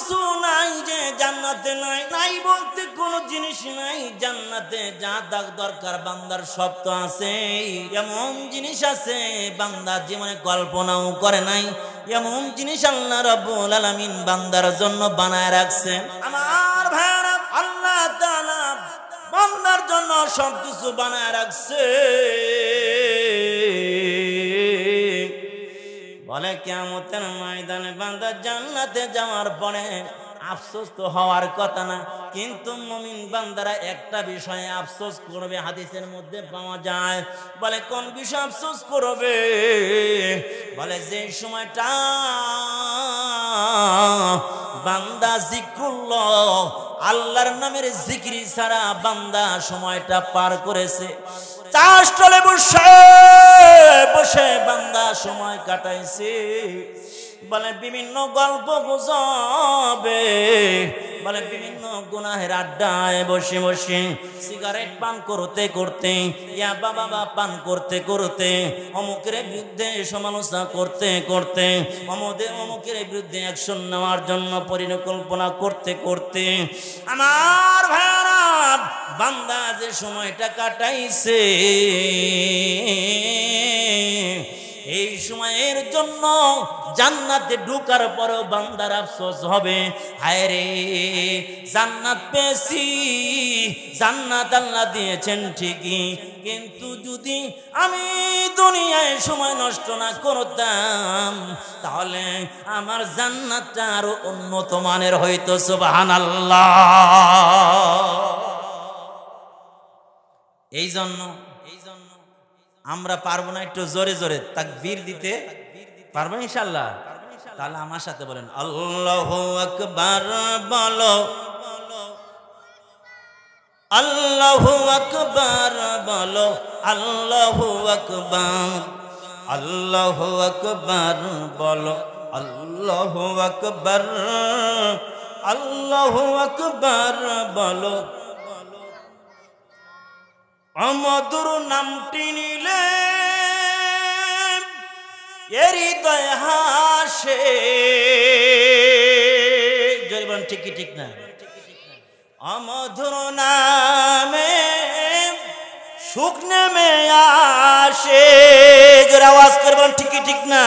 কিছু নাই যে জান্নাতে নাই, নাই বলতে কোনো জিনিস নাই। জান্নাতে যা দরকার বান্দার সব তো আছে। এমন জিনিস আছে বান্দা জীবনে কল্পনাও করে নাই, এমন জিনিস আল্লাহ রাব্বুল আলামিন বান্দার জন্য বানায় রাখছে। আমার ভাইরা, আল্লাহ তাআলা বান্দার জন্য সবকিছু বানায় রাখছে। বলে কিয়ামতের ময়দানে বান্দা জান্নাতে যাওয়ার পরে আফসোস তো হওয়ার কথা না, কিন্তু মুমিন বান্দারা একটা বিষয়ে আফসোস করবে, হাদিসের মধ্যে পাওয়া যায়। বলে কোন বিষয়ে আফসোস করবে? বলে যে সময়টা বান্দা জিক্রুল্লাহ, আল্লাহর নামের জিকির ছাড়া বান্দা সময়টা পার করেছে, চাষতলে বসে বসে বান্দা সময় কাটাইছে। বলে বিভিন্ন গল্প গুজবে, বলে বিভিন্ন গুনাহের আড্ডায় বসে বসে সিগারেট পান করতে করতে, ইয়াবা বাবা পান করতে করতে, অমুকের বিরুদ্ধে সমালোচনা করতে করতে, অমুকের বিরুদ্ধে অ্যাকশন নেওয়ার জন্য পরিকল্পনা করতে করতে আমার ভাইরা বান্দা যে সময়টা কাটাইছে, এই সময়ের জন্য জান্নাতে ঢোকার পরেও বান্দার আফসোস হবে, হায় রে জান্নাত পেয়েছি, জান্নাত আল্লাহ দিয়েছেন ঠিকই, কিন্তু যদি আমি দুনিয়ায় সময় নষ্ট না করতাম তাহলে আমার জান্নাতটা আরো উন্নত মানের হইতো। সুবহানাল্লাহ। এই জন্য আমরা পারবো না একটু জোরে জোরে তাকবীর দিতে? পারবো ইনশাআল্লাহ? তাহলে আমার সাথে বলেন আল্লাহু আকবার বলো, আল্লাহু আকবার বলো, আল্লাহু আকবার, আল্লাহু আকবার বলো, আল্লাহু আকবার, আল্লাহু আকবার বলো। মধুর নামটি নিলে হৃদয় হাসে, জোরে বলেন ঠিক কি ঠিক না? অমধুর নামে সুখ নেমে আসে, জোরে আওয়াজ করবেন ঠিক কি ঠিক না?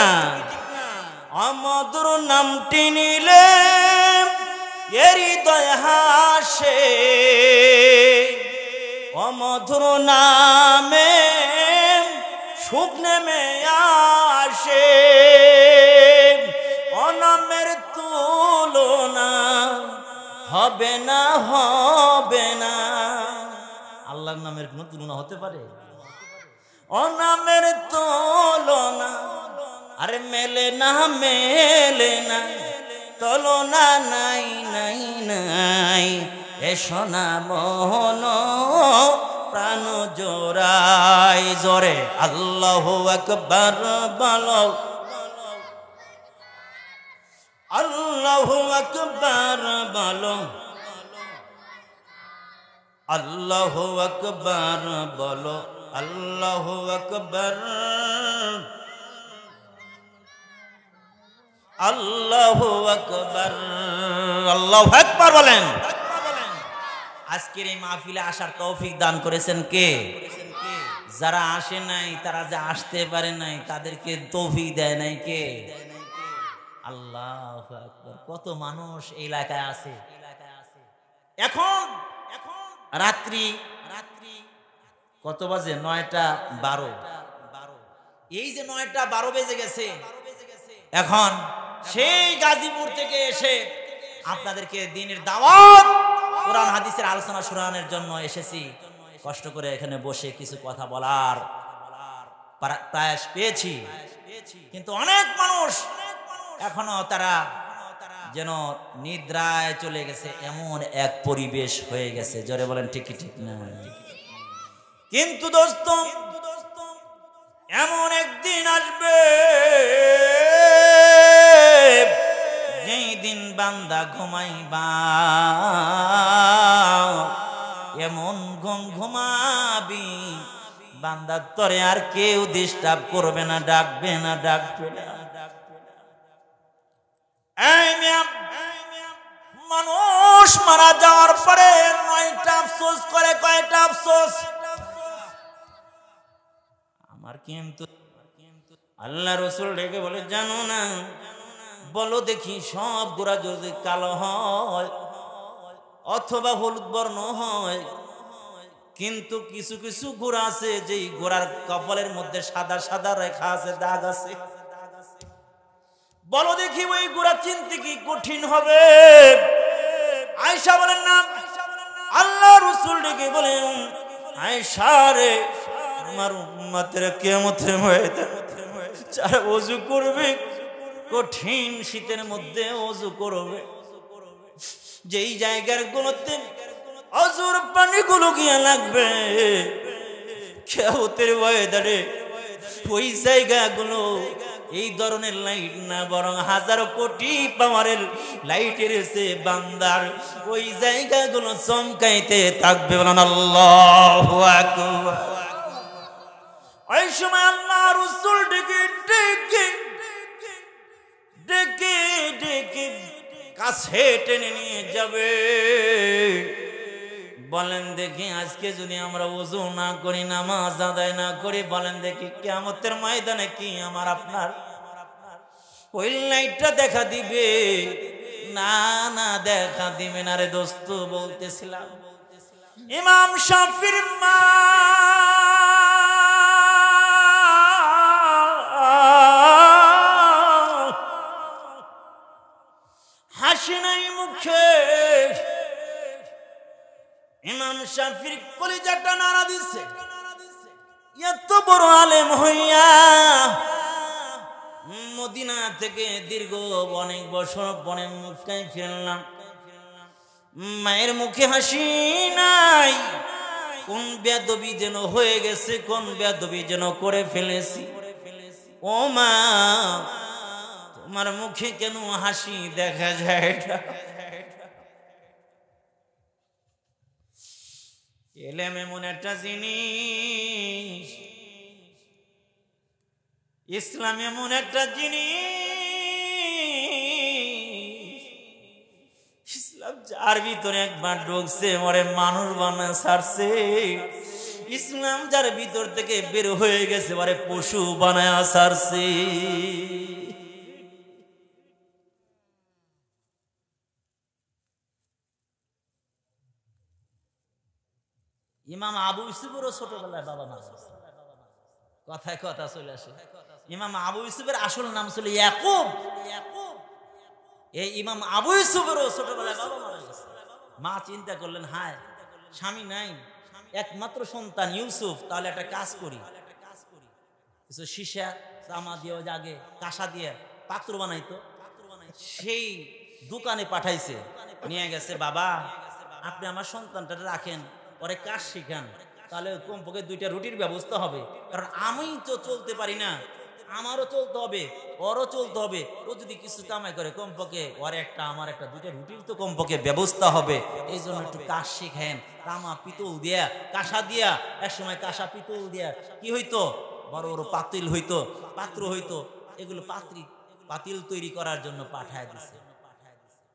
অমধুর নামটি নিলে হৃদয় হাসে, অমধুর নামে সুখ নেমে আসে, অনামের তুলনা হবে না, হবে না। আল্লাহর নামের কোনো তুলনা হতে পারে? অনামের তুলনা আরে মেলে না, মেলে না, তুলনা নাই নাই নাই। এসো না মন প্রাণ জোড়াই, জোরে আল্লাহু আকবার বলো, আল্লাহু আকবার বলো, আল্লাহু আকবার বলো, আল্লাহু আকবার, আল্লাহু আকবার, আল্লাহু আকবার বলেন। আজকের এই মাহফিলে আসার তৌফিক দান করেছেন কে? যারা আসে নাই, তারা যে আসতে পারে নাই, তাদেরকে তৌফিক দেয় নাই কে? আল্লাহু আকবার। কত মানুষ এই এলাকায় আছে। এখন রাত্রি কত বাজে? 9:12। এই যে 9:12 বেজে গেছে, এখন সেই গাজীপুর থেকে এসে আপনাদেরকে দ্বীনের দাওয়াত, কোরআন হাদিসের আলোচনা শোনানোর জন্য এসেছি। কষ্ট করে এখানে বসে কিছু কথা বলার প্রয়াস পেয়েছি, কিন্তু অনেক মানুষ এখনো তারা যেন নিদ্রায় চলে গেছে, এমন এক পরিবেশ হয়ে গেছে। জোরে বলেন ঠিক কি ঠিক না? কিন্তু দোস্ত, এমন একদিন আসবে যেই দিন বান্দা ঘুমাইবা, এমন ঘুমাবি বান্দা তরে আর কেউ ডিস্টার্ব করবে না, ডাকবে না, ডাকবে না। আফসোস করে, কয়টা আফসোস। আমার কিন্তু আল্লাহ রসুল ডেকে বলে, জানো না, বলো দেখি সব ঘোড়া যদি কালো হয় অথবা হলুদ বর্ণ হয়, কিন্তু কিছু কিছু ঘোড়া আছে যেই ঘোড়ার কপালের মধ্যে সাদা সাদা রেখা আছে, দাগ আছে। বলো দেখি ওই ঘোড়া চিনতে কি কঠিন হবে? আয়েশা বলেন না, আল্লাহ রাসূল ডেকে বলেন, আয়েশা রে, আমার উম্মতের কিয়ামতের ময়দানে যারা ওযু করবে, কঠিন শীতের মধ্যে ওযু করবে, যেই জায়গার গুলোতে অজুর পানিগুলো গিয়া লাগবে, কিয়ামতের ময়দানে ওই জায়গাগুলো এই ধরনের লাইট না, বরং হাজারো কোটি পাওয়ারের লাইটের এসে বান্দার ওই জায়গাগুলো চমকাইতে থাকবে। বলেন আল্লাহু আকবার। ওই সময় আল্লাহ রাসূল ডেকে ডেকে ডেকে ডেকে কাছে টেনে নিয়ে যাবে। বলেন দেখি, আজকে যদি আমরা ওযু না করি, নামাজ আদায় না করি, বলেন দেখি কিয়ামতের ময়দানে কি আমার আপনার ওই লাইটটা দেখা দিবে? না না, দেখা দিবে না রে দোস্ত। বলতেছিলাম ইমাম শাফির মা হাসি নাই মুখে, ইমাম শাফির কলিজাটা নাড়া দিছে। এত বড় আলেম হইয়া মদিনা থেকে দীর্ঘ অনেক বছর পরে মক্কায় ফিরলাম, মায়ের মুখে হাসি নাই। কোন বেয়াদবি যেন হয়ে গেছে, কোন বেয়াদবি যেন করে ফেলেছি। ও মা, তোমার মুখে কেন হাসি দেখা যায় না? এলেম এমন একটা জিনিস, ইসলাম এমন একটা জিনিস, ইসলাম যার ভিতরে একবার ঢুকছে ওরে মানুষ বানায় ছাড়ছে। ইসলাম যার ভিতর থেকে বের হয়ে গেছে ওরে পশু বানায় ছাড়ছে। ইমাম আবু ইউসুফেরও ছোটবেলায় বাবা মারা গেছে। কথায় কথা চলে আসে। ইমাম আবু ইউসুফের আসল নাম ছিল ইয়াকুব। এই ইমাম আবু ইউসুফেরও ছোটবেলায় বাবা মারা গেছে। মা চিন্তা করলেন, হায় স্বামী নাই, একমাত্র সন্তান ইউসুফ, তাহলে একটা কাজ করি, কিছু সীসা তামা দিয়ে আগে কাঁসা দিয়ে পাত্র বানাইতো, সেই দোকানে পাঠাইছে, নিয়ে গেছে, বাবা আপনি আমার সন্তানটা রাখেন, পরে কাজ শিখান, তাহলে কমপক্ষে 2টা রুটির ব্যবস্থা হবে, কারণ আমি তো চলতে পারি না, আমারও চলতে হবে, ওরও চলতে হবে, ও যদি কিছু কামাই করে কমপক্ষে ওর একটা আমার একটা 2টা রুটির তো কমপক্ষে ব্যবস্থা হবে। এই জন্য একটু কাজ শিখেন, তামা পিতল দিয়া কাঁসা দিয়া, এক সময় কাঁসা পিতল দিয়া কি হইতো, বড় বড় পাতিল হইতো, পাত্র হইতো, এগুলো পাতিল তৈরি করার জন্য পাঠায় দিছে।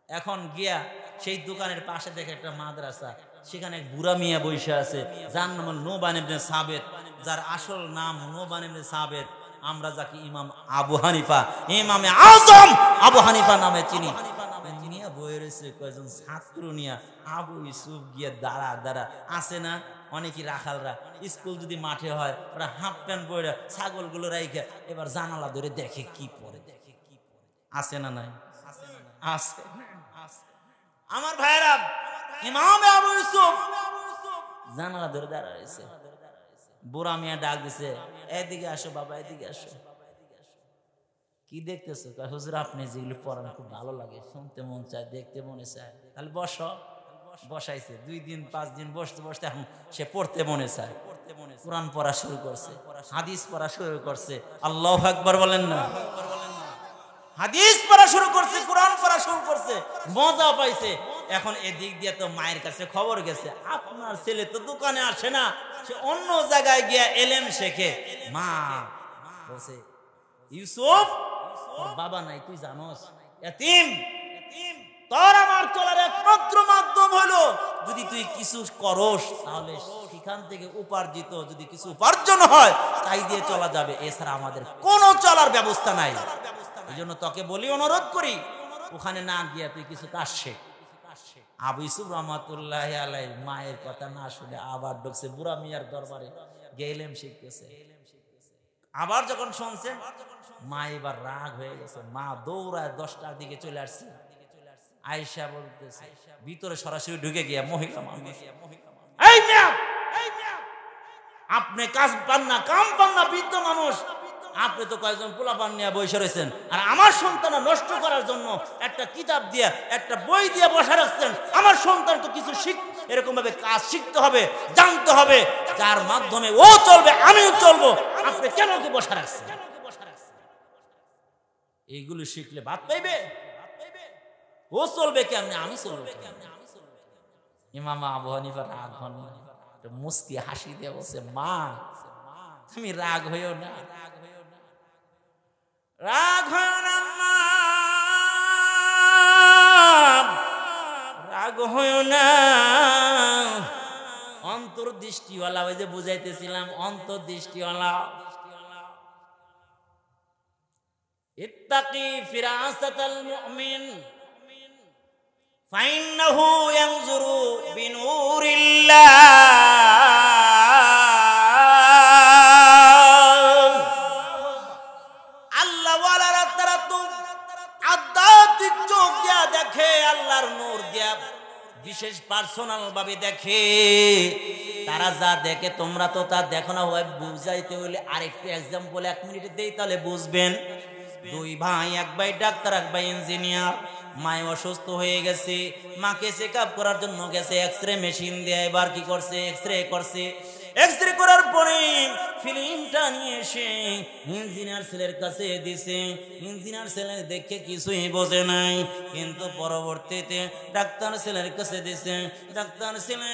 এখন গিয়া সেই দোকানের পাশে দেখে একটা মাদ্রাসা, সেখানে এক বুড়া মিয়া বসে আছে, যার নাম নোমান ইবনে সাবিত, যার আসল নাম নোমান ইবনে সাবিত, আমরা যাকে ইমাম আবু হানিফা, ইমামে আজম আবু হানিফা নামে চিনি। মিয়া বয়ে রয়েছে কয়েকজন ছাত্র নিয়া, আবু ইউসুফ গিয়ে দাঁড়া দাঁড়া আছে না, অনেকই রাখালরা স্কুল যদি মাঠে হয় ওরা হাফ প্যান্ট পরে ছাগলগুলো রাইখে এবার জানালা ধরে দেখে কি পরে, আছে না নাই? আছে। আমার ভাইরা, ইমাম আবু ইউসুফ জানালা ধরে দাঁড়া রয়েছে। বুড়া মিয়া ডাক দিছে, এদিকে আসো বাবা, এদিকে আসো। কি দেখতেছো? হুজুর আপনি যেগুলো পড়ান খুব ভালো লাগে, শুনতে মন চায়, দেখতে মনে চায়, তাহলে বসো। বসাইছে। 2 দিন 5 দিন বসতে বসতে এখন সে পড়তে মনে চায়, কোরআন পড়া শুরু করছে, হাদিস পড়া শুরু করছে। আল্লাহু আকবার বলেন না? হাদিস পড়া শুরু করছে, কোরআন পড়া শুরু করছে, মজা পাইছে। এখন এদিক দিয়ে তো মায়ের কাছে খবর গেছে, আপনার ছেলে তো দোকানে আসে না, সে অন্য জায়গায় গিয়া এলেম শেখে। মা বলছে, ইউসুফ ওর বাবা নাই তুই জানোস, এতিম, তোর আমার চলার একমাত্র মাধ্যম হলো যদি তুই কিছু করস, তাহলে সেখান থেকে উপার্জিত যদি কিছু উপার্জন হয় তাই দিয়ে চলা যাবে, এছাড়া আমাদের কোনো চলার ব্যবস্থা নাই। এই জন্য তোকে বলি, অনুরোধ করি, ওখানে না গিয়া তুই কিছু কাজ শেখ। আবু ইউসুফ রহমাতুল্লাহি আলাইহি মায়ের কথা না শুনে আবার ঢুকছে বুড়া মিয়ার দরবারে, গেলেম শিখতেছে। আবার যখন শুনছেন, মা এবার রাগ হয়ে গেছে, মা দৌড়ায় 10টার দিকে চলে আসছে। আয়েশা বলতেছে, ভিতরে সরাসরি ঢুকে গিয়া, মহিলা মানুষ, এই মিয়া, আপনি কাজ পান না, কাম পান না, বৃদ্ধ মানুষ, আপনি তো কয়েকজন পোলাপান নিয়ে বসে রয়েছেন, আর আমার সন্তান নষ্ট করার জন্য একটা কিতাব দিয়ে, একটা বই দিয়ে বসে রাখছেন। আমার সন্তান তো কিছু এরকম ভাবে কাজ শিখতে হবে, জানতে হবে, যার মাধ্যমে ও চলবে, আমিও চলবো। আপনি কেন ওকে বসে রাখছেন? এইগুলো শিখলে বাদ পাইবে, ও চলবে কেমনে, আমি চলবো কেমনে? ইমাম আবু হানিফা রাগ হন, মুস্কি হাসি দিয়ে বলছে, মা তুমি রাগ হইও না, রাগ হইও না মা, রাগ হইও না। অন্তর্দৃষ্টিওয়ালা, ওই যে বুঝাইতেছিলাম, অন্তর্দৃষ্টিওয়ালা। ইত্তাকি ফিরাসাতাল মুমিন ফাইন্নাহু ইয়ানজুরু বিনুরিল্লাহ। আল্লাহ ওয়ালারা তারা তো আধ্যাত্মিক চোখ দিয়া দেখে, আল্লাহর নূর দিয়া বিশেষ পার্সোনাল ভাবে দেখে। তারা যা দেখে তোমরা তো তা দেখো না। ওই বুঝাইতে হইলে আরেকটু এক্সাম্পল 1 মিনিটে দেই, তাহলে বুঝবেন। 2 ভাই, এক ভাই ডাক্তার, এক ভাই ইঞ্জিনিয়ার। মায় অসুস্থ হয়ে গেছে, মাকে চেক আপ করার জন্য গেছে, এক্সরে মেশিন দিয়ে এবার কি করছে, এক্সরে করছে। এক্সরে করার পরে ফিল্মটা নিয়ে এসে ইঞ্জিনিয়ার ছেলের কাছে দিছে। ইঞ্জিনিয়ার ছেলে দেখে কিছুই বোঝে নাই, কিন্তু পরবর্তীতে ডাক্তার ছেলের কাছে দিছে। ডাক্তার ছেলে,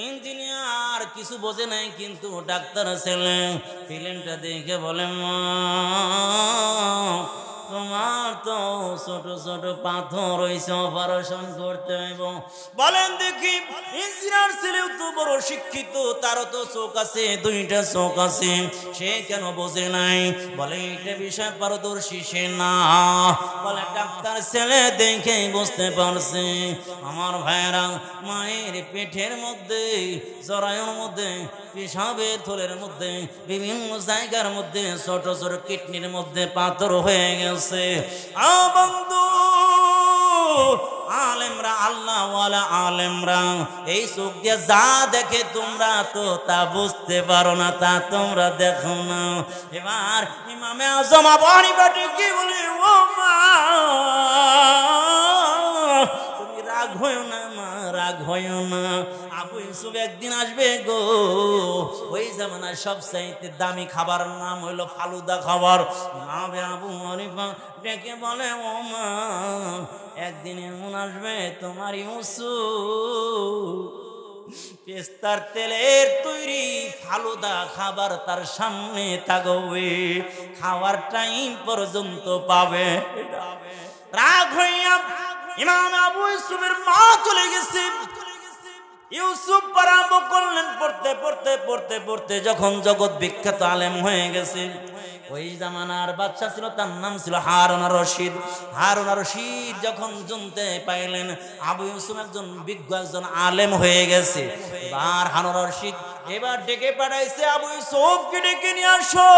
ইঞ্জিনিয়ার কিছু বোঝে নাই, কিন্তু ডাক্তার ছেলে ফিল্মটা দেখে বলে, মা তোমার তো ছোট ছোট পাথর হইছে, অপারেশন করতে হইব। বলেন দেখি, ইঞ্জিনিয়ার ছেলেও তো বড় শিক্ষিত, তারও তো চোখ আছে, 2টা চোখ আছে, সে কেন বোঝে নাই? বলে এটা বিষয় পারদর্শী সে না। বলে ডাক্তার ছেলে দেখে বুঝতে পারছে। আমার ভাইয়েরা, মায়ের পেটের মধ্যে, জরায়ুর মধ্যে, পেশাবের থলের মধ্যে, বিভিন্ন জায়গার মধ্যে, ছোট ছোট কিডনির মধ্যে পাথর হয়ে গেছে। বন্ধু, আলেমরা, আল্লাহ ওয়ালা আলেমরা এই চোখ দিয়ে যা দেখে তোমরা তো তা বুঝতে পারো না, তা তোমরা দেখো না। এবার ইমামে আজম আবু হানিফা কি বলে, ও মা তুমি রাগ হইও না মা, রাগ হইও না। আবু ইউসুফ একদিন আসবে গো। ওই জামানায় সবচাইতে দামি খাবার নাম হইলো ফালুদা খাবার। ইমামে আবু হানিফা ডেকে বলে, ও মা একদিন এমন আসবে তোমার ইউসুফ পেস্তার তেলের তৈরি ফালুদা খাবার তার সামনে থাকবে, খাওয়ার টাইম পর্যন্ত পাবে। রাগ হইয়া ইমাম আবু ইউসুফের মা চলে গেছে। ইউসুফ আরম্ভ করলেন পড়তে পড়তে পড়তে পড়তে, যখন জগৎ বিখ্যাত আলেম হয়ে গেছে। ওই জামানার বাদশা ছিল, তার নাম ছিল হারুন আর রশিদ। হারুন আর রশিদ যখন শুনতে পাইলেন আবু ইউসুফ একজন বিজ্ঞ, একজন আলেম হয়ে গেছে, এবার হারুন আর রশিদ এবার ডেকে পাঠাইছে, আবু ইউসুফকে ডেকে নিয়ে আসো।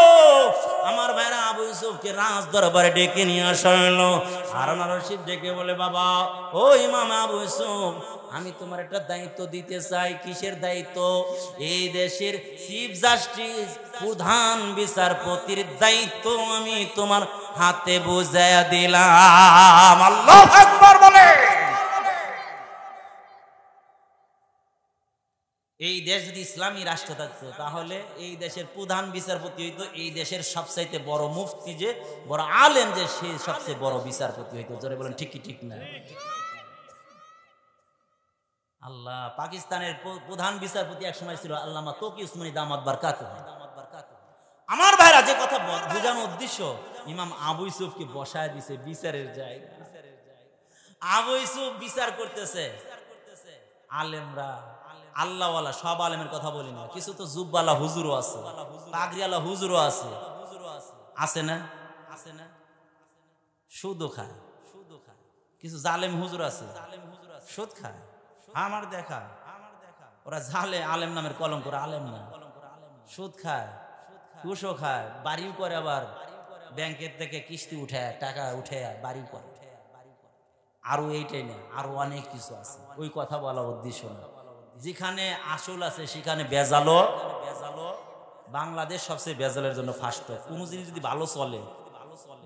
আমার ভাইরা, আবু ইউসুফকে রাজ দরবারে ডেকে নিয়ে আসা হলো। হারুন আর রশিদ ডেকে বলে, বাবা ও ইমাম আবু ইউসুফ, আমি তোমার একটা দায়িত্ব দিতে চাই। কিসের দায়িত্ব? এই দেশের চিফ জাস্টিস, প্রধান বিচারপতির দায়িত্ব আমি তোমার হাতে বুঝাইয়া দিলাম। আল্লাহু আকবার বলে। এই দেশ যদি ইসলামী রাষ্ট্র থাকতো, তাহলে এই দেশের প্রধান বিচারপতি হইতো এই দেশের সবচাইতে বড় মুফতি, যে বড় আলেম, যে সে সবচেয়ে বড় বিচারপতি হইতো। জোরে বলেন ঠিক কি ঠিক না? আল্লাহ, পাকিস্তানের প্রধান বিচারপতি এক সময় ছিল আল্লামা তকি উসমানী দামাত বারকাতুহু। আমার ভাইরা, যে কথা বোঝানোর উদ্দেশ্য, ইমাম আবু ইউসুফকে বসায় দিছে বিচারের জায়গা। আবু ইউসুফ বিচার করতেছে, আলেমরা আল্লাহওয়ালা সব আলেমের কথা বলি না, কিছু তো জুব্বালা হুজুরও আছে, পাগড়িওয়ালা হুজুরও আছে, আছে না? সুদও খায়, কিছু জালেম হুজুর আছে সুদ খায়। আমার দেখা ওরা জালে আলেম নামের কলম করে, আলেম না, সুদ খায়, ঘুষও খায়, বাড়িও করে, আবার ব্যাংকের থেকে কিস্তি উঠায়, টাকা উঠে বাড়ি করে। আরো এইটাই না, আরো অনেক কিছু আছে, ওই কথা বলা উদ্দেশ্য না। যেখানে আসল আছে সেখানে বেজালো। বাংলাদেশ সবচেয়ে বেজালের জন্য ফার্স্ট। কোনো জিনিস যদি ভালো চলে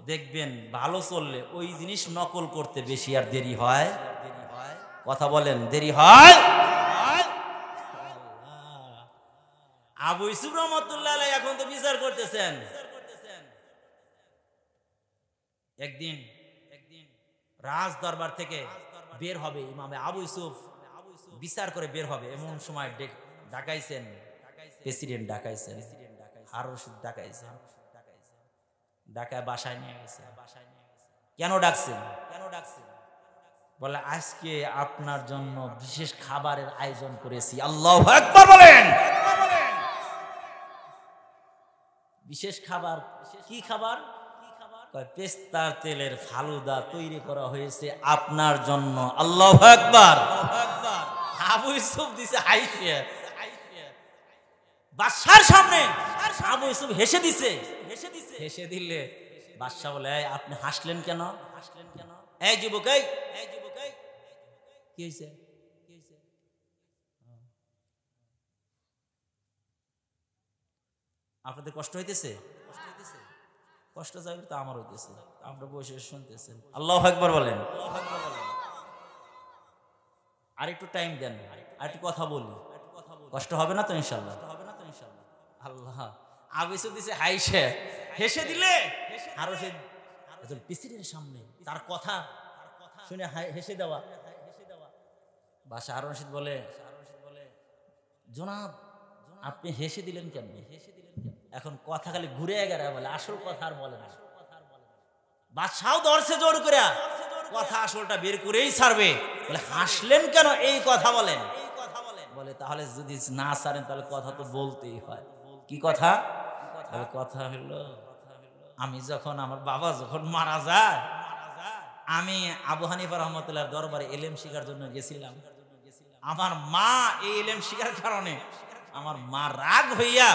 দেখবেন, ভালো চললে ওই জিনিস নকল করতে বেশি আর দেরি হয়। কথা বলেন, দেরি হয়। আবু ইউসুফ রহমতুল্লাহ আলাইহি এখন তো বিচার করতেছেন। একদিন রাজ দরবার থেকে বের হবে ইমামে আবু ইউসুফ, বিচার করে বের হবে, এমন সময় ডাকাইছেন প্রেসিডেন্ট, ডাকাইছেন হারুন রশিদ, ডাকাইছেন, ডাকায় বাসায় নিয়ে গেছে। কেন ডাকছেন? বলে আজকে আপনার জন্য বিশেষ খাবারের আয়োজন করেছি। আল্লাহু আকবার বলেন। বিশেষ খাবার, কি খাবার? পেস্তার তেলের ফালুদা তৈরি করা হয়েছে আপনার জন্য। আল্লাহু আকবার। আবু ইউসুফ দিছে হাইসে বাদশার সামনে, আবু ইউসুফ হেসে দিছে। হেসে দিলে বাদশা বলে, আপনি হাসলেন কেন? এই যুবক, কি হয়েছে? আপনাদের কষ্ট হইতেছে? কষ্ট যাবে তো আমার হইতেছে, আপনারা বসে শুনতেছেন। আল্লাহু আকবার বলেন। আর একটু টাইম দেন, আর একটু কথা বলি, কষ্ট হবে না তো ইনশাআল্লাহ? আল্লাহ। আবু ইউসুফ দিছে হাইসে, হেসে দিলে আরো সে প্রেসিডেন্টের সামনে তার কথা শুনে হেসে দেওয়া। বাদশা হারুন রশিদ বলে, জনাব আপনি হেসে দিলেন কেন? এখন কথা খালি ঘুরে গেলে বলে, আসল কথা আর বলে না। বাদশাও ধরছে জোর করে, কথা আসলটা বের করেই ছাড়বে। বলে হাসলেন কেন? এই কথা বলেন। বলে তাহলে যদি না ছাড়েন তাহলে কথা তো বলতেই হয়। কি কথা? কথা হলো আমি যখন, আমার বাবা যখন মারা যায়, আমি আবু হানিফা রাহমাতুল্লাহর দরবারে ইলম শিখার জন্য গেছিলাম। আমার মা এই ইলম শিখার কারণে আমার মা রাগ হইয়া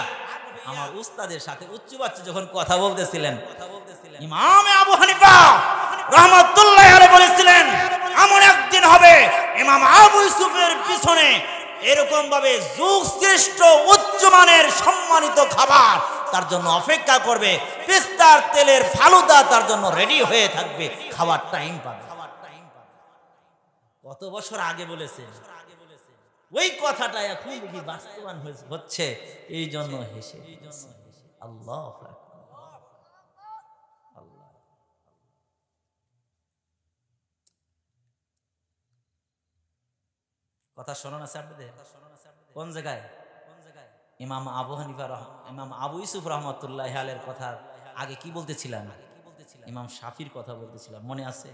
আমার উস্তাদের সাথে উচ্চ বাচ্চা যখন কথা বলতেছিলেন, ইমাম আবু হানিফা রাহমাতুল্লাহি আলাইহি বলেছিলেন, এমন একদিন হবে ইমাম আবু ইউসুফের পিছনে এরকম ভাবে যুগ শ্রেষ্ঠ উচ্চমানের সম্মানিত খাবার তার জন্য অপেক্ষা করবে, পেস্তার তেলের ফালুদা তার জন্য রেডি হয়ে থাকবে, খাবার টাইম পাবে। কত বছর আগে বলেছেন, ওই কথাটা এখন কি বাস্তবায়ন হচ্ছে, এই জন্য হেসে। আল্লাহ আল্লাহ। কথা শোনো না আপনাদের? কোন জায়গায়? ইমাম আবু হানিফা, ইমাম আবু ইউসুফ রহমতুল্লাহ আলাইহির কথা আগে কি বলতেছিলাম? ইমাম শাফির কথা বলতেছিলাম, মনে আছে?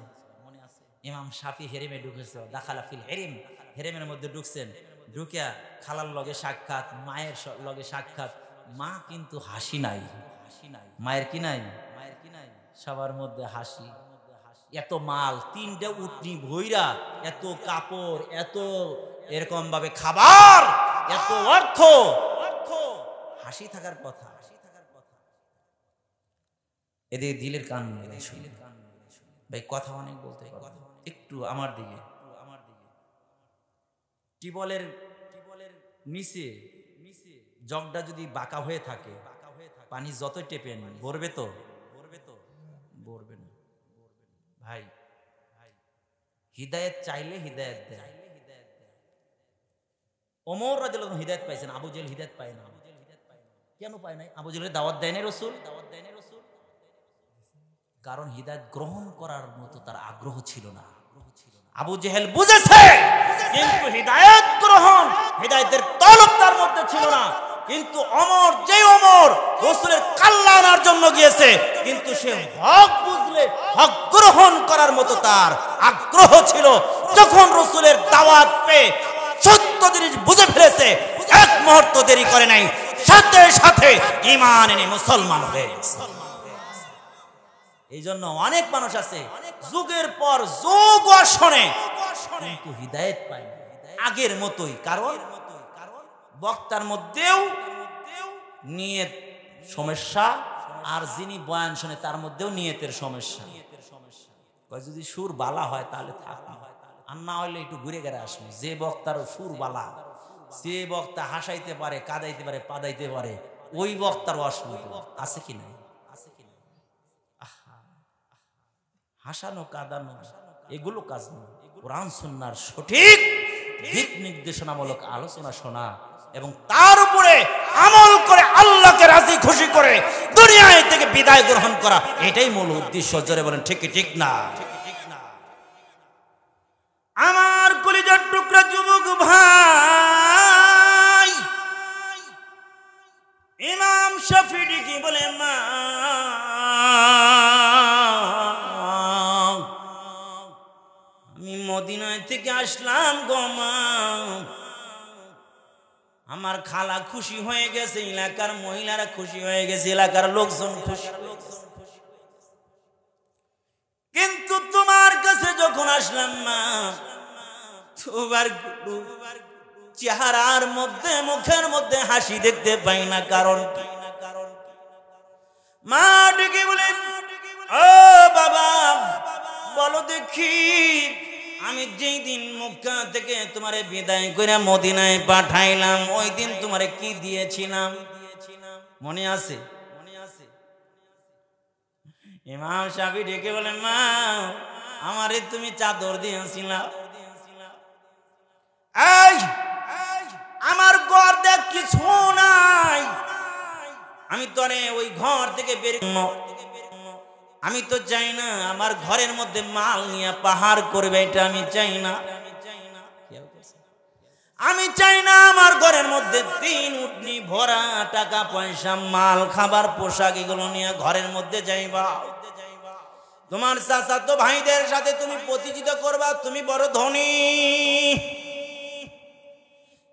ইমাম শাফি হেরেমে ঢুকেছে, দাখালা ফিল হেরেম, হেরেমের মধ্যে ঢুকছেন। ঢুকিয়া খালার লগে সাক্ষাৎ, মায়ের লগে সাক্ষাৎ। মা কিন্তু হাসি নাই, মায়ের কি নাই? সবার মধ্যে হাসি। এত মাল, 3টে উটনি ভৈরা, এত কাপড়, এত এরকম ভাবে খাবার, এত অর্থ, হাসি থাকার কথা। এদের দিলের কান শুনে ভাই কথা অনেক বলতে, একটু আমার দিকে। টিবলের নিচে জগটা যদি বাঁকা হয়ে থাকে, পানি যত টেপেন ভরবে তো? ভরবে না ভাই। হিদায়াত চাইলে হিদায়াত দেয়। ওমর রাদিয়াল্লাহু আনহু হিদায়াত পাইছেন, আবু জেহেল হিদায়াত পায় না। কেন পায় নাই? আবু জেহেলের দাওয়াত দেয় নাই রাসূল? কারণ হিদায়াত গ্রহণ করার মতো তার আগ্রহ ছিল না। আবু জেহেল বুঝেছে, কিন্তু হিদায়াত গ্রহণ, হিদায়াতের তলব তার মধ্যে ছিল না। কিন্তু ওমর, যে ওমর রাসূলের কাল্লা আনার জন্য গিয়েছে, কিন্তু সে হক বুঝল হক গ্রহণ করার মতো তার আগ্রহ ছিল। যখন রাসূলের দাওয়াত পেয়ে সত্য জিনিস বুঝে ফেলেছে, এক মুহূর্ত দেরি করে নাই, সাথে সাথে ঈমান এনে মুসলমান হয়ে গেছে। এই জন্য অনেক মানুষ আছে যুগের পর যুগ শোনে কিন্তু হিদায়াত পায় না আগের মতোই। কারণ বক্তার মধ্যেও নিয়ত সমস্যা, আর যিনি বয়ান শুনে তার মধ্যেও নিয়তের সমস্যা। যদি সুর বালা হয় তাহলে থাকবে, আর না হলে একটু ঘুরে গেড়ে আসবে। যে বক্তার সুর বালা, যে বক্তা হাসাইতে পারে, কাদাইতে পারে, পাদাইতে পারে, ওই বক্তার অসুবিধা আছে কি নাই? হাসানো কাদানো এগুলো কাজ নয়। কোরআন সুন্নাহর সঠিক দিক নির্দেশনামূলক আলোচনা শোনা এবং তার উপরে আমল করে আল্লাহকে রাজি খুশি করে দুনিয়ায় থেকে বিদায় গ্রহণ করা, এটাই মূল উদ্দেশ্য। জোরে বলেন ঠিক কি ঠিক না? আমার কলিজার টুকরা যুবক ভাই, ইমাম শাফিঈ কি বলে, মা আমি মদিনায় থেকে আসলাম গো মা, আমার খালা খুশি হয়ে গেছে, এলাকার মহিলারা খুশি হয়ে গেছে, এলাকার লোকজন খুশি, কিন্তু তোমার কাছে যখন আসলাম মা, তোমার চেহারার মধ্যে, মুখের মধ্যে হাসি দেখতে পাই না। কারণ মা ডেকে বলেন, ও বাবা বলো দেখি, আমি যেই দিন মক্কা থেকে তোমারে বিদায় করে মদিনায় পাঠাইলাম, ওই দিন তোমারে কি দিয়েছিলাম মনে আছে? ইমাম শাফিঈ ডেকে বলেন, মা আমারে তুমি চাদর দিয়েছিলা, এই আমার ঘর দেখ কিছু নাই, আমি তোরে ওই ঘর থেকে বের, আমি তো চাই না আমার ঘরের মধ্যে মাল নিয়ে পাহাড় করবে, এটা আমি চাই না। আমি চাই না আমার ঘরের মধ্যে 3 উটনি ভরা টাকা পয়সা, মাল, খাবার, পোশাক এগুলো নিয়ে ঘরের মধ্যে যাইবা। তোমার চাচাতো ভাইদের সাথে তুমি প্রতিযোগিতা করবা, তুমি বড় ধনী,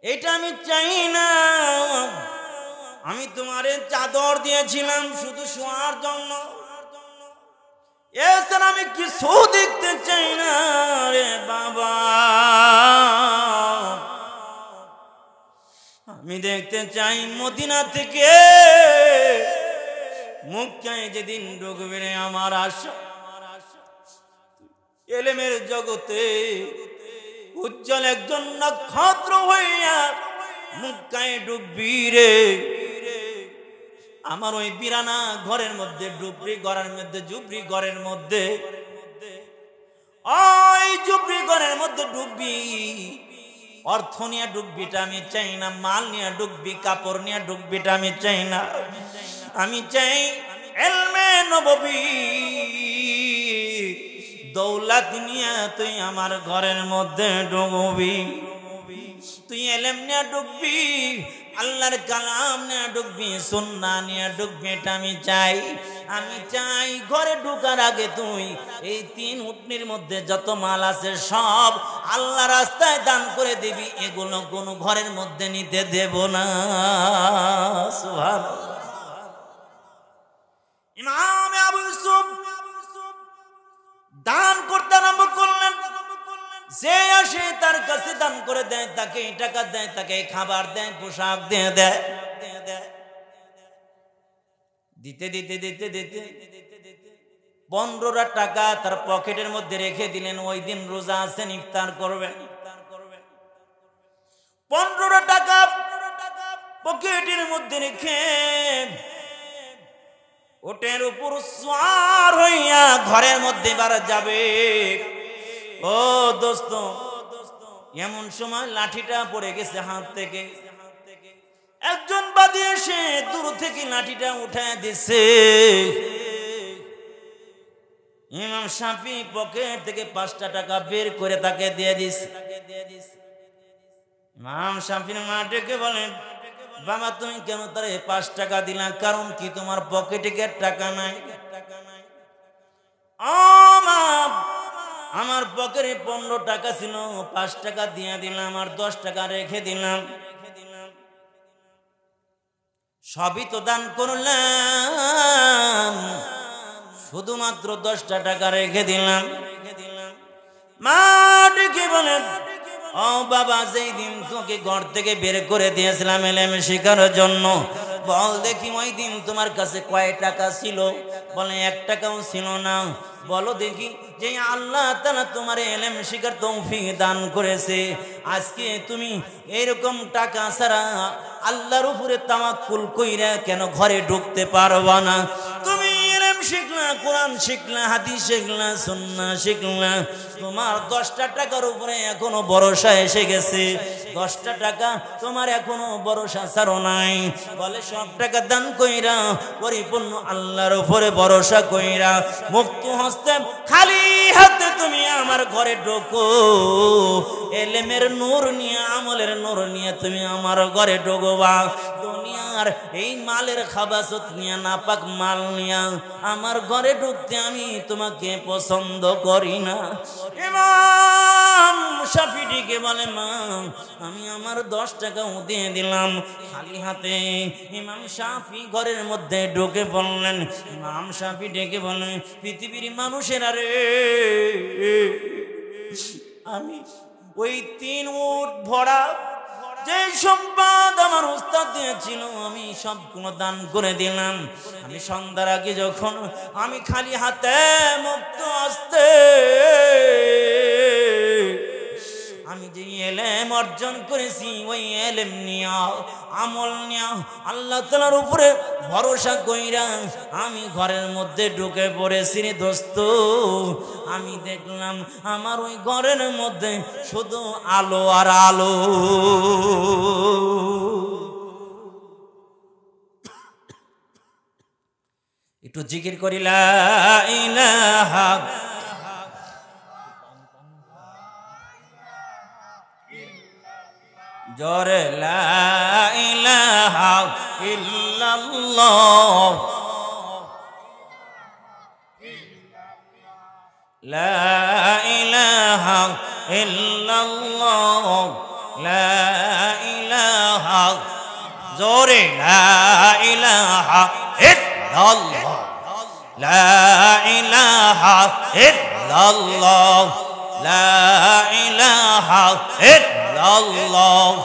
এটা আমি চাই না। আমি তোমারে চাদর দিয়েছিলাম শুধু শোয়ার জন্য, এছাড়া আমি কিছু দেখতে চাই না রে বাবা। আমি দেখতে চাই মদিনা থেকে মক্কায় যেদিন ঢুকবে রে আমার আশা, ইলমের জগতে উজ্জ্বল একজন নক্ষত্র হইয়া মক্কায় ডুববি রে। আমার ওই বিরানা ঘরের মধ্যে ডুবরি ঘরের মধ্যে, জুবরি ঘরের মধ্যে, ওই জুবরি ঘরের মধ্যে ডুববি, অর্থ নিয়ে ডুববিটা আমি চাই না, মাল নিয়ে ডুববি, কাপড় নিয়ে ডুববিটা আমি চাই না। আমি চাই ইলমে নববী দৌলত নিয়ে তুই আমার ঘরের মধ্যে ডুববি, তুই ইলম নিয়ে ডুববি, আল্লাহর কালাম নিয়ে ডুববি, সুন্নাহ নিয়ে ডুববি, এটা আমি চাই। আমি চাই ঘরে ঢোকার আগে তুই এই 3 উটনির মধ্যে যত মাল আছে সব আল্লাহ রাস্তায় দান করে দিবি, এগুলো কোনো ঘরের মধ্যে নিতে দেব না। সুবহানাল্লাহ। ইমাম আবু ইউসুফ দান করতে আরম্ভ করলেন। যে আসে তার কাছে দান করে দেয়, তাকে টাকা দেয়, তাকে খাবার দেয়, পোশাক দিয়ে দেয়। দিতে দিতে দিতে দিতে 15টা টাকা তার পকেটের মধ্যে রেখে দিলেন। ওই দিন রোজা আছেন, ইফতার করবেন। 15টা টাকা পকেটের মধ্যে রেখে ওটের উপর সওয়ার হইয়া ঘরের মধ্যে বার যাবে। ও দোস্ত, এমন সময় লাঠিটা পড়ে গেছে হাত থেকে। একজন বাদী এসে দূর থেকে লাঠিটা উঠায় দিছে। ইমাম শাফিঈ পকেট থেকে 5টা টাকা বের করে তাকে দিয়ে দিছে। ইমাম শাফিঈর মা ডেকে বলেন, বাবা তুমি কেন তার 5 টাকা দিলা? কারণ কি তোমার পকেটে কি টাকা নাই? ও মা, আমার পকেটে 15 টাকা ছিল, 5 টাকা দিয়ে দিলাম আর 10 টাকা রেখে দিলাম। সবই তো দান করলাম, শুধুমাত্র 10টা টাকা রেখে দিলাম। মা ডেকে বলেন, ও বাবা, যেই দিন তোকে ঘর থেকে বের করে দিয়েছিলাম এলেম শেখার জন্য, বল দেখি ওই দিন তোমার কাছে কয় টাকা ছিল? বলে 1 টাকাও ছিল না। বলো দেখি, যে আল্লাহ তাআলা তোমার এলেম শিখার তৌফিক দান করেছে, আজকে তুমি এরকম টাকা ছাড়া আল্লাহর উপরে তাওয়াক্কুল কইরা কেন ঘরে ঢুকতে পারবা না? তুমি এলেম শিখলা, কোরআন শিখলা, হাদিস শিখলা, সুন্নাহ শিখলা, তোমার 10টা টাকার উপরে এখনো ভরসা এসে গেছে। 10টা টাকা তোমার এখনো ভরসা ছাড়ো নাই। বলে সব টাকা দান কইরা পরিপূর্ণ আল্লাহর উপরে ভরসা কইরা মুক্ত হস্তে খালি হাতে তুমি আমার ঘরে ঢোকো, এলেমের নূর নিয়ে, আমলের নূর নিয়ে তুমি আমার ঘরে ঢোকবা। দুনিয়ার এই মালের খাবাসত নিয়ে, নাপাক মাল নিয়ে আমার ঘরে ঢুকতে আমি তোমাকে পছন্দ করি না। ইমাম শাফিঈকে বলে, মা আমি আমার 10 টাকাও দিয়ে দিলাম খালি হাতে। ইমাম শাফিঈ ঘরের মধ্যে ঢুকে বললেন, ইমাম শাফিঈ ডেকে বলেন, পৃথিবীর মানুষের আরে আমি ওই 3 উট ভরা যে সম্পদ আমার উস্তাদ দিয়েছিল আমি সবগুলো দান করে দিলাম। আমি সন্ধ্যার আগে যখন আমি খালি হাতে মুক্ত হস্তে আমি যে এলেম অর্জন করেছি, ওই এলেম নিয়া, আমল নিয়া, আল্লাহ তাআলার উপরে ভরসা কইরা আমি ঘরের মধ্যে ঢুকে পড়েছি রে দোস্ত। আমি দেখলাম আমার ওই ঘরের মধ্যে শুধু আলো আর আলো। একটু জিকির করি, লা ইলাহা জোরে, লা ইলাহা ইল্লাল্লাহ, লা ইলাহা ইল্লাল্লাহ, লা ইলাহা, জোরে, লা ইলাহা ইল্লাল্লাহ, লা ইলাহা ইল্লাল্লাহ, লা ইলাহা ইল্লাল্লাহ।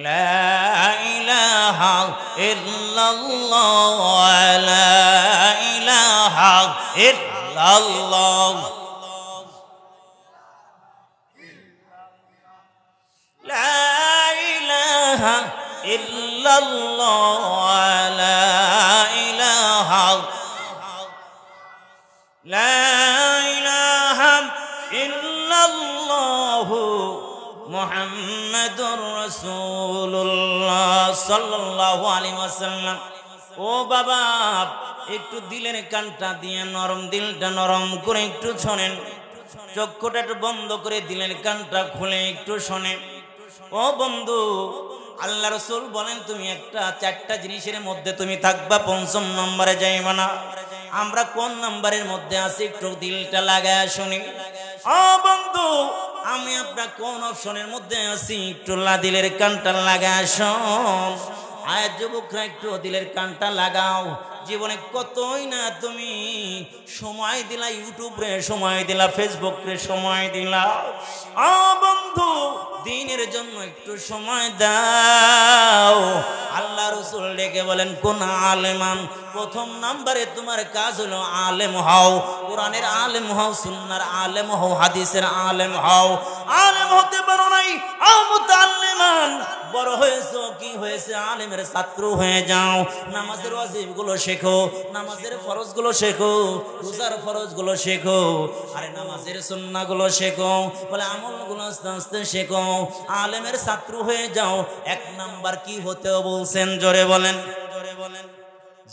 لا إله إلا الله، لا إله إلا الله، لا إله إلا الله، لا إله، لا إله إلا الله মুহাম্মাদুর রাসূলুল্লাহ সাল্লাল্লাহু আলাইহি ওয়াসাল্লাম। ও বাবা, একটু দিলের কানটা দিয়ে নরম, দিলটা নরম করে একটু শোনেন, চক্ষুটা একটু বন্ধ করে দিলের কানটা খুলে একটু শোনেন। ও বন্ধু, আল্লাহ রাসূল বলেন তুমি একটা 4টা জিনিসের মধ্যে তুমি থাকবা, 5ম নম্বরে যাইবা না। আমরা কোন নম্বরের মধ্যে আছি একটু দিলটা লাগায় শুনি। ও বন্ধু, আমি আপনার কোন অপশনের মধ্যে আছি একটু দিলের কানটা লাগায় শোন। আয় যুবকরা, একটু দিলের কানটা লাগাও। জীবনে কতই না তুমি সময় দিলা, ইউটিউবে সময় দিলা, ফেসবুকে সময় দিলা। ও বন্ধু, দিনের জন্য একটু সময় দাও। আল্লাহ রাসূল ডেকে বলেন, কোন আলেমান, 1ম নম্বরে তোমার কাজ হলো আলেম হও। কোরআনের আলেম হও, সুন্নাহর আলেম হও, হাদিসের আলেম হও। আলেম হতে পারো নাই, মুতাআল্লিমান, বড় হয়েছো, কি হয়েছে, আলেমের ছাত্র হয়ে যাও। নামাজের ওয়াজিবগুলো শেখো, নামাজের ফরজগুলো শেখো, রোজার ফরজগুলো শেখো, আরে নামাজের সুন্নাহগুলো শেখো, বলে আমলগুলো আস্তে আস্তে শেখো। আলেমের ছাত্র হয়ে যাও। 1 নাম্বার কি হতে বলছেন, জোরে বলেন, জোরে বলেন।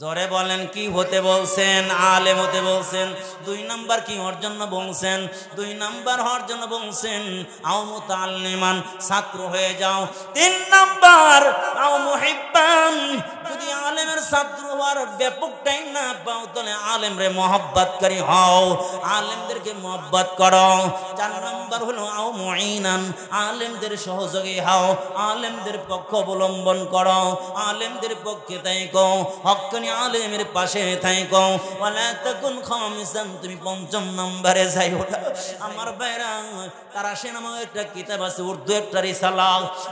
জোরে বলেন কি হতে বলছেন? আলেম হতে বলছেন। 2 নাম্বার কি হওয়ার জন্য বলছেন? 2 নাম্বার হওয়ার জন্য বলছেন আও মুতাআল্লিমান, ছাত্র হয়ে যাও। 3 নাম্বার আও মুহিব্বান, যদি আলেমের ছাত্র হওয়ার ব্যাপক টাইম না পাও তাহলে আলেমরে মহব্বতকারী হও, আলেমদেরকে মহব্বত করো। 4 নাম্বার হলো আও মুঈনান, আলেমদের সহযোগী হও, আলেমদের পক্ষ অবলম্বন করো, আলেমদের পক্ষে থাকো, হক্কানি আলেমের পাশে থাকো। ওয়ালা তাকুন খামিসান, তুমি 5 নম্বরে যাইও না। আমার ভাইরা, তারাশি নামক একটা কিতাব আছে, উর্দু একটা রিসালা।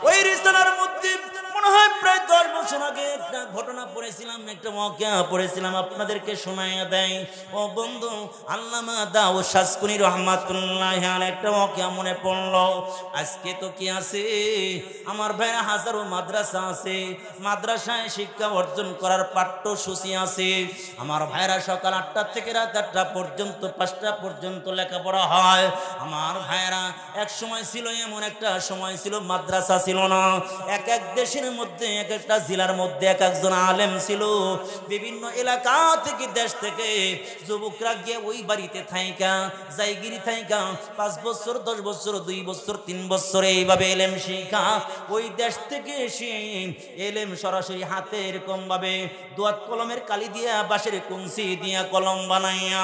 ওই রিসালার মধ্যে মনে হয় প্রায় 10 বছর আগে একটা ঘটনা পড়েছিলাম, একটা ওয়াকিয়া পড়েছিলাম, আপনাদেরকে শোনাইয়া দেয়। ও বন্ধু, আল্লামা দাউদ শাসকুনি রহমাতুল্লাহি আলাইহি একটা ওয়াকিয়া মনে পড়লো। আজকে তো কি আছে আমার ভাইরা, হাজারো মাদ্রাসা আছে, মাদ্রাসায় শিক্ষা অর্জন করার পাঠ্যসূচি আছে। আমার ভাইরা সকাল 8টা থেকে রাত 8টা পর্যন্ত, 5টা পর্যন্ত লেখাপড়া হয়। আমার ভাইরা এক সময় ছিল, এমন একটা সময় ছিল মাদ্রাসা ছিল না। এক এক দেশের মধ্যে, এক একটা জেলার মধ্যে এক একজন আলেম ছিল। বিভিন্ন এলাকা থেকে, দেশ থেকে যুবকরা গিয়ে ওই বাড়িতে থাইকা, জায়গিরি থাইকা 5 বছর, 10 বছর, 2 বছর, 3 বছর এইভাবে এলেম শিখা, ওই দেশ থেকে এসে এলেম সরাসরি হাতে এরকম ভাবে দোয়াত কলমের কালি দিয়া, বাঁশের কুঞ্চি দিয়া কলম বানাইয়া,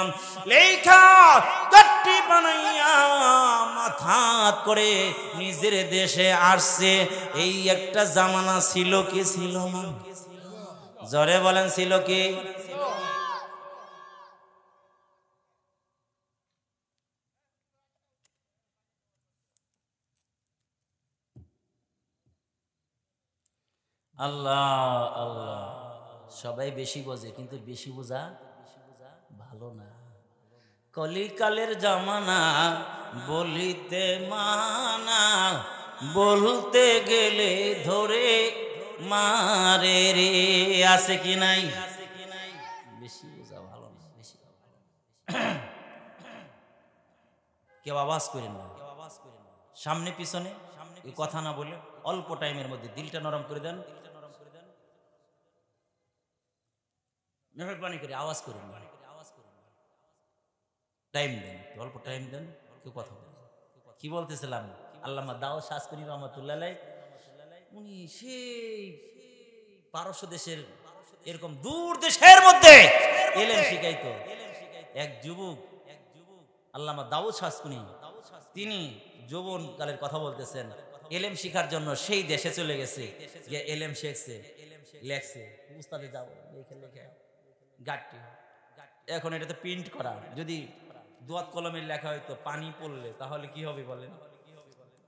লেখা গাট্টি বানাইয়া মাথাত করে নিজের দেশে আসছে। এই একটা জামানা ছিল কি ছিল না? জোরে বলেন ছিল কি? আল্লাহ আল্লাহ, সবাই বেশি বোঝে, কিন্তু বেশি বোঝা ভালো না। কলিকালের জামানা, বলিতে মানা, বলতে গেলে ধরে মারে রে। আছে কি নাই? বেশি বোঝা ভালো না, বেশি। কেউ আওয়াজ করেন না, সামনে পিছনে এই কথা না বলে অল্প টাইমের মধ্যে দিলটা নরম করে দেন। মেহরবানি করে আওয়াজ করেন না, টাইম দেন, অল্প টাইম দেন, কেউ কথা বলেন। কি বলতেছিলাম? আল্লামা দাউদ শাসকুনি রহমাতুল্লাহ আলাইহি, উনি সেই পারস্য দেশের, এরকম দূর দেশের মধ্যে এলেম শিখাইতো। এক যুবক, আল্লামা দাউদ শাসকুনি, তিনি যৌবন কালের কথা বলতেছেন, এলেম শিখার জন্য সেই দেশে চলে গেছে, যে এলেম শিখছে, লেখছে, উস্তাদে যাও লেখে গাট্টি। এখন এটা তো প্রিন্ট করা, যদি দোয়াত কলমের লেখা হয়তো পানি পড়লে তাহলে কি হবে বলেন?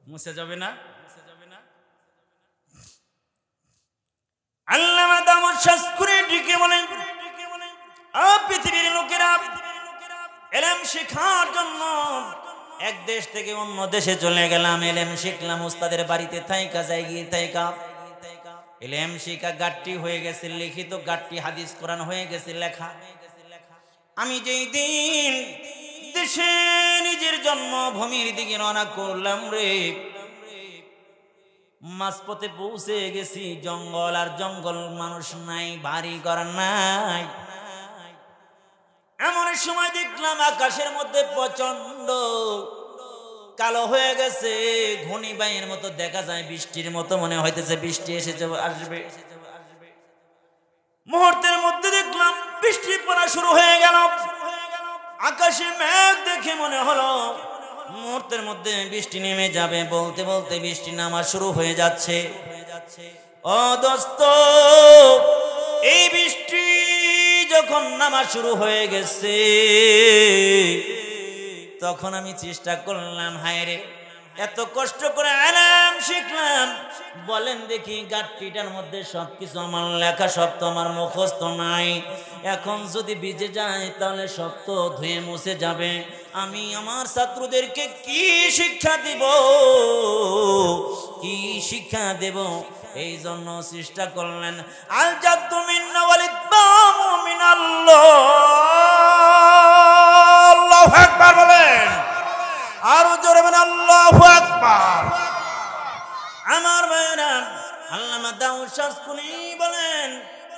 মুছে যাবে না? আল্লামা দাউদ শাসকুনি ডেকে বলেন, পৃথিবীর লোকেরা এলেম শিখার জন্য এক দেশ থেকে অন্য দেশে চলে গেলাম, এলেম শিখলাম, উস্তাদের বাড়িতে থাইকা, জায়গিয়ে থাইকা এলেম শিখা গাট্টি হয়ে গেছে, লিখিত গাট্টি, হাদিস কোরআন হয়ে গেছে লেখা। আমি যেই দিন দেশে নিজের জন্মভূমির দিকে রওনা করলাম রে, মাঝপথে পৌঁছে গেছি জঙ্গল, আর জঙ্গল, মানুষ নাই, বাড়ি ঘর নাই। এমন সময় দেখলাম আকাশের মধ্যে প্রচন্ড কালো হয়ে গেছে, ঘূর্ণিবায়ুর মতো দেখা যায়, বৃষ্টির মতো মনে হইতেছে বৃষ্টি এসেছে, আসবে। মুহূর্তের মধ্যে দেখলাম বৃষ্টি পড়া শুরু হয়ে গেল। আকাশে মেঘ দেখে মনে হলো মুহূর্তের মধ্যে বৃষ্টি নেমে যাবে। বলতে বলতে বৃষ্টি নামা শুরু হয়ে যাচ্ছে। ও দোস্ত, এই বৃষ্টি যখন নামা শুরু হয়ে গেছে, তখন আমি চেষ্টা করলাম, হায় রে, এত কষ্ট করে ইলম শিখলাম, বলেন দেখি গাট্টিটার মধ্যে সবকিছু আমার লেখা, সব তো আমার মুখস্থ নাই। এখন যদি ভিজে যায় তাহলে সব তো ধুয়ে মুছে যাবে। আমি আমার ছাত্রদেরকে কি শিক্ষা দিব, কি শিক্ষা দেব? এই জন্য চেষ্টা করলেন, আল জাদ্দু মিন্না ওয়াল ইতবামু মিনাল্লাহ। আল্লাহু আকবার বলেন, আরো জোরে বলেন আল্লাহু আকবার। আমার ভাইরা, আল্লামা দাউদ শাসকুনি বলেন,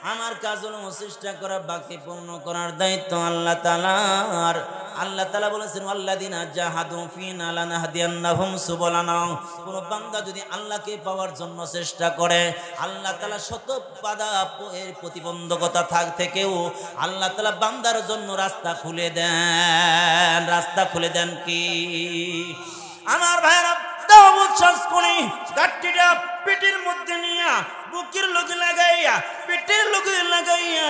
আমার কাজ হলো চেষ্টা করা, বাকি পূর্ণ করার দায়িত্ব আল্লাহ তাআলার। আল্লাহ তাআলা বলেছেন আল্লাযিনা জাহাদু ফিনা লানাহদিয়ান্নাহুম সুবুলানা। কোন বান্দা যদি আল্লাহকে পাওয়ার জন্য চেষ্টা করে, আল্লাহ তাআলা শত বাধা এর প্রতিবন্ধকতা থেকেও আল্লাহ তাআলা বান্দার জন্য রাস্তা খুলে দেন। রাস্তা খুলে দেন কি? আমার ভাইরা দাওয়াত শাসকনি গাট্টিটা পেটের মধ্যে নিয়া বুকের লগে লাগাইয়া পেটের লগে লাগাইয়া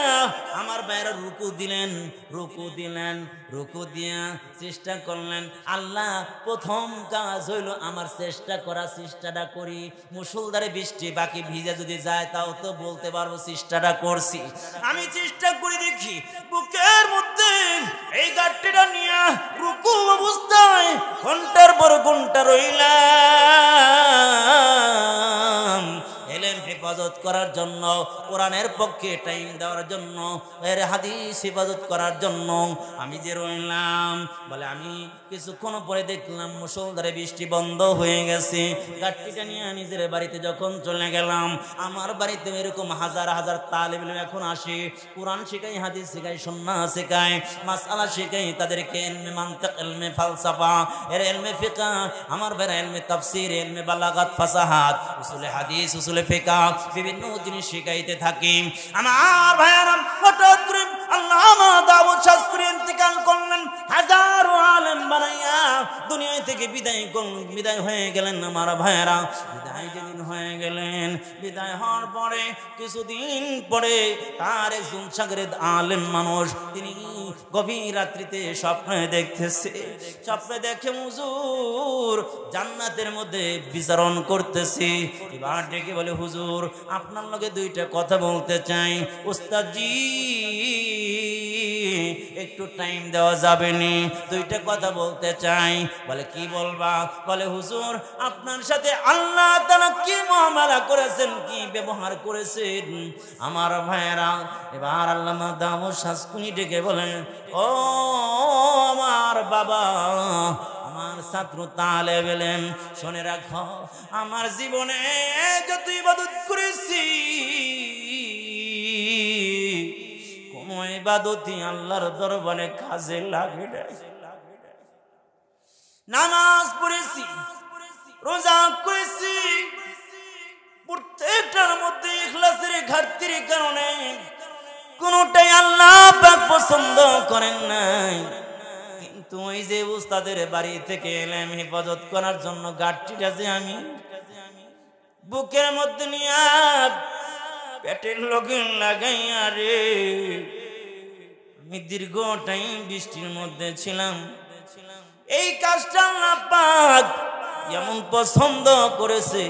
আমার ভাইরা রুকু দিলেন, রুকু দিলেন, রুকু দিয়া চেষ্টা করলেন। আল্লাহ প্রথম কাজ হইল আমার চেষ্টা করা, চেষ্টাটা করি। মুষলধারে বৃষ্টি বাকি ভিজে যদি যায় তাও তো বলতে পারবো চেষ্টাটা করছি। আমি চেষ্টা করে দেখি বুকের মধ্যে এই গাট্টিটা নিয়া রুকু অবস্থায় ঘন্টার পর ঘন্টা রইলাম। এলেম হেফাজত করার জন্য, কোরআনের পক্ষে টাইম দেওয়ার জন্য, এর হাদিস হেফাজত করার জন্য আমি যে রইলাম। বলে আমি কিছুক্ষণ পরে দেখলাম মুষলধারে বৃষ্টি বন্ধ হয়ে গেছে। গাড়িটা নিয়ে নিজের বাড়িতে যখন চলে গেলাম, আমার বাড়িতে এরকম হাজার হাজার তালিব ইলম এখন আসে। কোরআন শেখাই, হাদিস শেখাই, সুন্নাহ শেখাই, মাসআলা শেখাই তাদেরকে। ইলমে মানতিক, ইলমে ফালসাফা, এর ইলমে ফিকহ, আমার ভাইরা ইলমে তাফসীর, ইলমে বালাগাত, ফাসাহাত, উসুলে হাদিস, উসুলে ফিকহ, বিভিন্ন জিনিস শেখাইতে থাকি। আমার ভাইরা হঠাৎ করে আল্লামা দাউদ শাস্ত্রী ইন্তেকাল করলেন। হাজারো আলেম বানাইয়া দুনিয়া থেকে বিদায় হয়ে গেলেন। আমার ভাইরা বিদায় যেদিন হয়ে গেলেন, বিদায় হওয়ার পরে কিছুদিন পরে তার একজন শাগরেদ আলেম মানুষ, তিনি গভীর রাত্রিতে স্বপ্নে দেখতেছে। স্বপ্নে দেখে হুজুর জান্নাতের মধ্যে বিচরণ করতেছে। এবার ডেকে বলে হুজুর আপনার লগে দুইটা কথা বলতে চাই। উস্তাদ জি একটু টাইম দেওয়া যাবে নি? দুইটা কথা বলতে চাই। বলে কি বলবা? বলে হুজুর আপনার সাথে আল্লাহ তাআলা কি মুআমালা করেছেন, কি ব্যবহার করেছেন। আমার ভাইরা এবার আল্লামা দাউদ শাসকনি ডেকে বলেন, ও আমার বাবা, আমার ছাত্র তালেব ইলম, শুনে রাখো আমার জীবনে যত ইবাদত করেছি কোন ইবাদতই আল্লাহর দরবারে কাজে লাগে না। নামাজ পড়েছি, রোজা করেছি, প্রত্যেকটার মধ্যে ইখলাসের ঘাটতির কারণে কোনটাই আল্লাহ পাক পছন্দ করেন নাই। কিন্তু ওই যে উস্তাদের বাড়ি থেকে এলাম হেফাজত করার জন্য গাড়িটা যে আমি বুকের মধ্যে নিয়ে পেটের লগে লাগাইয়া রে, আমি দীর্ঘ টাইম বৃষ্টির মধ্যে ছিলাম। এই কাজটা আল্লাহ পাক এমন পছন্দ করেছে,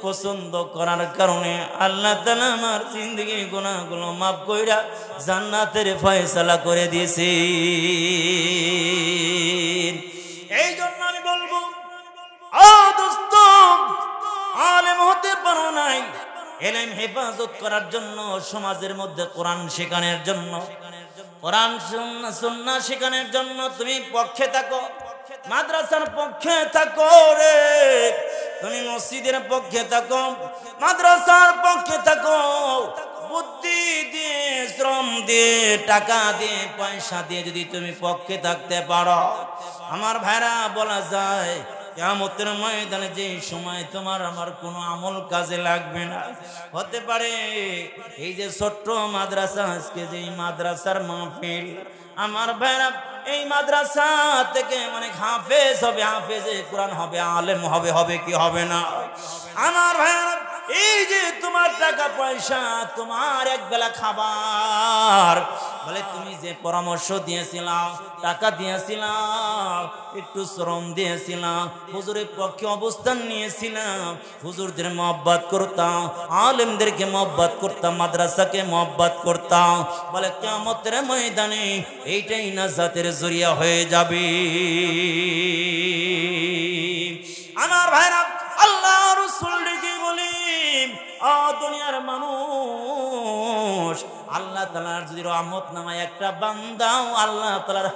পছন্দ করার কারণে আল্লাহ তাআলা আমার জিন্দেগির গুনাহগুলো মাফ কইরা জান্নাতের ফয়সালা করে দিয়েছে। এই জন্য আমি বলবো, ও দোস্ত, আলেম হতে পারো নাই, ইলম হেফাজত করার জন্য, সমাজের মধ্যে কোরআন শেখানোর জন্য, কোরআন সুন্নাহ শেখানোর জন্য তুমি পক্ষে থাকো, মাদ্রাসার পক্ষে থাকো রে, তুমি মসজিদের পক্ষে থাকো, মাদ্রাসার পক্ষে থাকো। বুদ্ধি দিয়ে, শ্রম দিয়ে, টাকা দিয়ে, পয়সা দিয়ে যদি তুমি পক্ষে থাকতে পারো, আমার ভাইরা বলা যায় কিয়ামতের ময়দানে যে সময় তোমার আমার কোনো আমল কাজে লাগবে না। হতে পারে এই যে ছোট্ট মাদ্রাসা, আজকে যে মাদ্রাসার মাহফিল, আমার ভাইরা এই মাদ্রাসা থেকে অনেক হাফেজ হবে, হাফেজে কোরআন হবে, আলেম হবে, হবে কি হবে না? আমার ভাইরা এই যে তোমার টাকা পয়সা, তোমার এক বেলা খাবার, বলে তুমি যে পরামর্শ দিয়েছিলাম, টাকা দিয়েছিলাম, একটু শ্রম দিয়েছিলাম, হুজুরের পক্ষে অবস্থান নিয়েছিলাম, হুজুরদের মহব্বত করতাম, আলেমদেরকে মহব্বত করতাম, মাদ্রাসাকে মহব্বত করতাম, বলে কিয়ামতের ময়দানে এইটাই নাজাতের জরিয়া হয়ে যাবে। আমার ভাইরা আল্লাহ রাসূল ডেকে বলি, ও দুনিয়ার মানুষ, আল্লাহ তাআলার যদি রহমত নামায় একটা বান্দাও আল্লাহ তাআলার